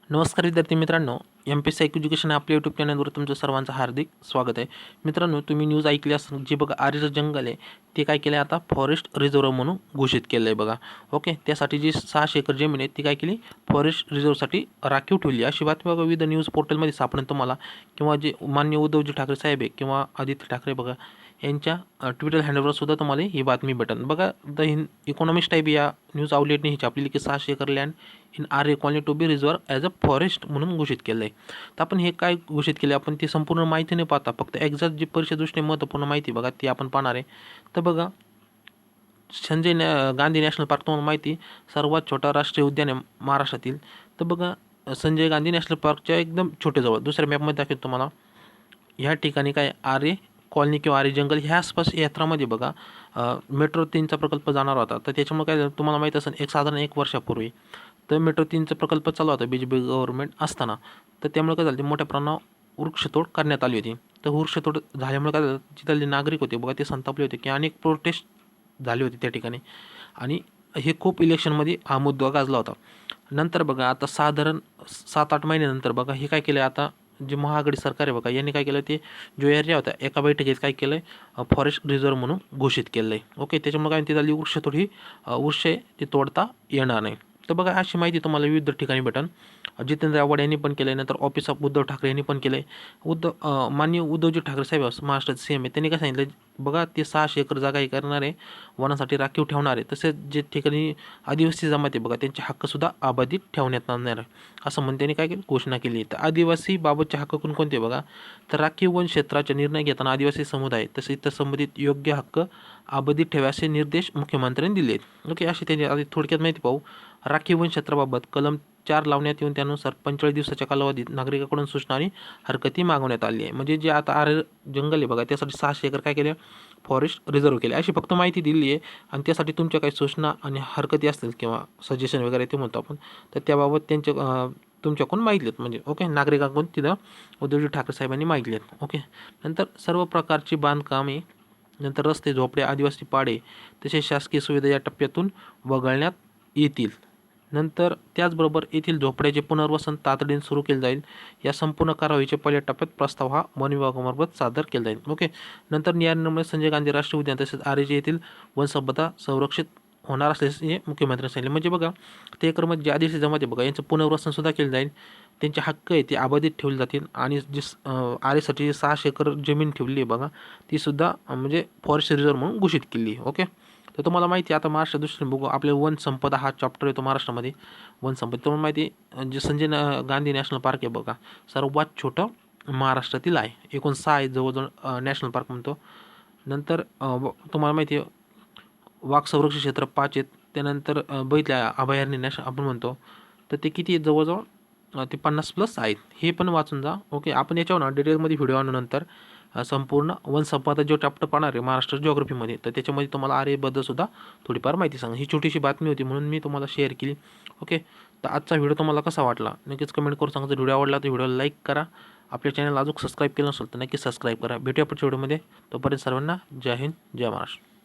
नमस्कार विद्यार्थी मित्रांनो, Mpsc एज्युकेशन आपल्या यूट्यूब चॅनलवर तुमचं सर्वांचं हार्दिक स्वागत आहे. मित्रांनो, तुम्ही न्यूज ऐकली असेल, जे बघा आरेचं जंगल आहे ते काय केलं आहे आता फॉरेस्ट रिझर्व्ह म्हणून घोषित केलं आहे बघा. ओके, त्यासाठी जी 600 एकर जमीन आहे ती काय केली फॉरेस्ट रिझर्व्हसाठी राखीव ठेवली. अशी बातमी बघा विविध न्यूज पोर्टलमध्ये सापडेल तुम्हाला, किंवा जे माननीय उद्धवजी ठाकरे साहेब आहे किंवा आदित्य ठाकरे बघा यांच्या ट्विटर हँडलवर सुद्धा तुम्हाला ही बातमी भेटेल बघा. द इकॉनॉमिस्ट टाईप या न्यूज आउटलेटने ही छापलेली की 600 acre land in Aarey colony to be reserve as a forest म्हणून घोषित केलं आहे. तर आपण हे काय घोषित केले आपण ती संपूर्ण माहिती नाही पाहता, फक्त एक्झॅक्ट जी परिषदेदृष्टीने महत्त्वपूर्ण माहिती बघा ती आपण पाहणार आहे. तर बघा, गांधी नॅशनल पार्क तुम्हाला माहिती सर्वात छोटा राष्ट्रीय उद्यान आहे महाराष्ट्रातील. तर बघा, संजय गांधी नॅशनल पार्कच्या एकदम छोटेजवळ दुसऱ्या मॅपमध्ये दाखवतो तुम्हाला. ह्या ठिकाणी काय आरे कॉलनी किंवा आरे जंगल ह्या आसपास यात्रामध्ये बघा मेट्रो 3चा प्रकल्प जाणार होता. तर त्याच्यामुळे काय झालं तुम्हाला माहीत असेल, साधारण 1 वर्षापूर्वी तर मेट्रो 3चा प्रकल्प चालू होता BJP गव्हर्नमेंट असताना. तर त्यामुळे काय झालं, मोठ्या प्रमाणावर वृक्षतोड करण्यात आली होती. तर वृक्षतोड झाल्यामुळे काय झालं, तिथले नागरिक होते बघा ते संतापले होते की अनेक प्रोटेस्ट झाले होते त्या ठिकाणी, आणि हे खूप इलेक्शनमध्ये हा मुद्दा गाजला होता. नंतर बघा आता साधारण 7-8 महिन्यानंतर बघा हे काय केलं, आता जे महाआघाडी सरकार आहे बघा यांनी काय केलं, ते जो एरिया होता एका बैठकीत काय केलं आहे फॉरेस्ट रिझर्व्ह म्हणून घोषित केलं आहे. ओके, त्याच्यामुळे काय तिथली वृक्षतोड ही वृक्ष ते तोडता येणार नाही. तर बघा अशी माहिती तुम्हाला विविध ठिकाणी भेटेल. जितेंद्र आव्हाड यांनी पण केलं आहे, नंतर ऑफिस ऑफ उद्धव ठाकरे यांनी पण केलं आहे. माननीय उद्धवजी ठाकरे साहेब महाराष्ट्राचे CM आहे, त्यांनी काय सांगितलं बघा, ते 600 एकर जागा हे करणार आहे, वनासाठी राखीव ठेवणार आहे. तसेच जे ठिकाणी आदिवासी जमात आहे बघा त्यांचे हक्कसुद्धा अबाधित ठेवण्यात येणार आहे, असं म्हणून त्यांनी काय केलं घोषणा केली. तर आदिवासी बाबतचे हक्क कोणकोणते बघा, तर राखीव वन क्षेत्राचे निर्णय घेताना आदिवासी समुदाय तसेच इतर संबंधित योग्य हक्क अबाधित ठेवायचे निर्देश मुख्यमंत्र्यांनी दिले आहेत. ओके, अशी त्यांची आधी थोडक्यात माहिती पाहू. राखीव वन क्षेत्राबाबत कलम 4 लावण्यात येऊन त्यानुसार 45 दिवसाच्या कालावधीत नागरिकांकडून सूचना आणि हरकती मागवण्यात आली आहे. म्हणजे जे आता आरे जंगल आहे बघा त्यासाठी 600 एकर काय केले फॉरेस्ट रिझर्व्ह केले, अशी फक्त माहिती दिली आहे. आणि त्यासाठी तुमच्या काही सूचना आणि हरकती असतील किंवा सजेशन वगैरे ते म्हणतो आपण, तर त्याबाबत त्यांच्या तुमच्याकडून मागितलेत. म्हणजे ओके, नागरिकांकडून तिथं उद्धवजी ठाकरे साहेबांनी मागितलेत. ओके, नंतर सर्व प्रकारची बांधकामे, नंतर रस्ते, झोपडे, आदिवासी पाडे तसेच शासकीय सुविधा या टप्प्यातून वगळण्यात येतील. नंतर त्याचबरोबर येथील झोपड्याचे पुनर्वसन तातडीने सुरू केले जाईल. या संपूर्ण कारवाईच्या पहिल्या टप्प्यात प्रस्ताव हा वन विभागामार्फत सादर केला जाईल. ओके, नंतर न्यायालयामुळे संजय गांधी राष्ट्रीय उद्यान तसेच आरेचे येथील वनसंपदा संरक्षित होणार असल्याचे मुख्यमंत्र्यांनी सांगितले. म्हणजे बघा, ते एकरमध्ये जे आदिवासी जमात आहे बघा यांचं पुनर्वसनसुद्धा केलं जाईल, त्यांचे हक्क आहे ते अबाधित ठेवले जातील. आणि जी आरेसाठी 600 एकर जमीन ठेवली आहे बघा तीसुद्धा म्हणजे फॉरेस्ट रिझर्व्ह म्हणून घोषित केली आहे. ओके, तर तुम्हाला माहिती आहे आता महाराष्ट्र दृष्टीने बघू, आपले वन संपदा हा चॅप्टर येतो महाराष्ट्रामध्ये. वन संपदा तुम्हाला माहिती आहे, जे संजय गांधी नॅशनल पार्क आहे बघा सर्वात छोटं महाराष्ट्रातील आहे. एकूण 6 आहे जवळजवळ नॅशनल पार्क म्हणतो. नंतर तुम्हाला माहिती आहे वाघ संरक्षित क्षेत्र 5 आहेत. त्यानंतर बघितल्या अभयारण्य नॅशनल आपण म्हणतो, तर ते किती आहेत जवळजवळ ते 50+ आहेत. हे पण वाचून जा. ओके, आपण याच्यावर ना डिटेलमध्ये व्हिडिओ आणल्यानंतर संपूर्ण वन संपदा जो चॅप्टर पाहणार आहे महाराष्ट्र जिओग्राफीमध्ये, तर त्याच्यामध्ये तुम्हाला आरेबद्दल सुद्धा थोडीफार माहिती सांगा. ही छोटीशी बातमी होती म्हणून मी तुम्हाला शेअर केली. ओके, तर आजचा व्हिडिओ तुम्हाला कसा वाटला नक्कीच कमेंट करून सांगा. जर व्हिडिओ आवडला तर व्हिडिओला लाईक करा. आपल्या चॅनल अजून सबस्क्राईब केलं नसेल तर नक्कीच सबस्क्राईब करा. भेटूया पुढच्या व्हिडिओमध्ये. तोपर्यंत सर्वांना जय हिंद, जय महाराष्ट्र.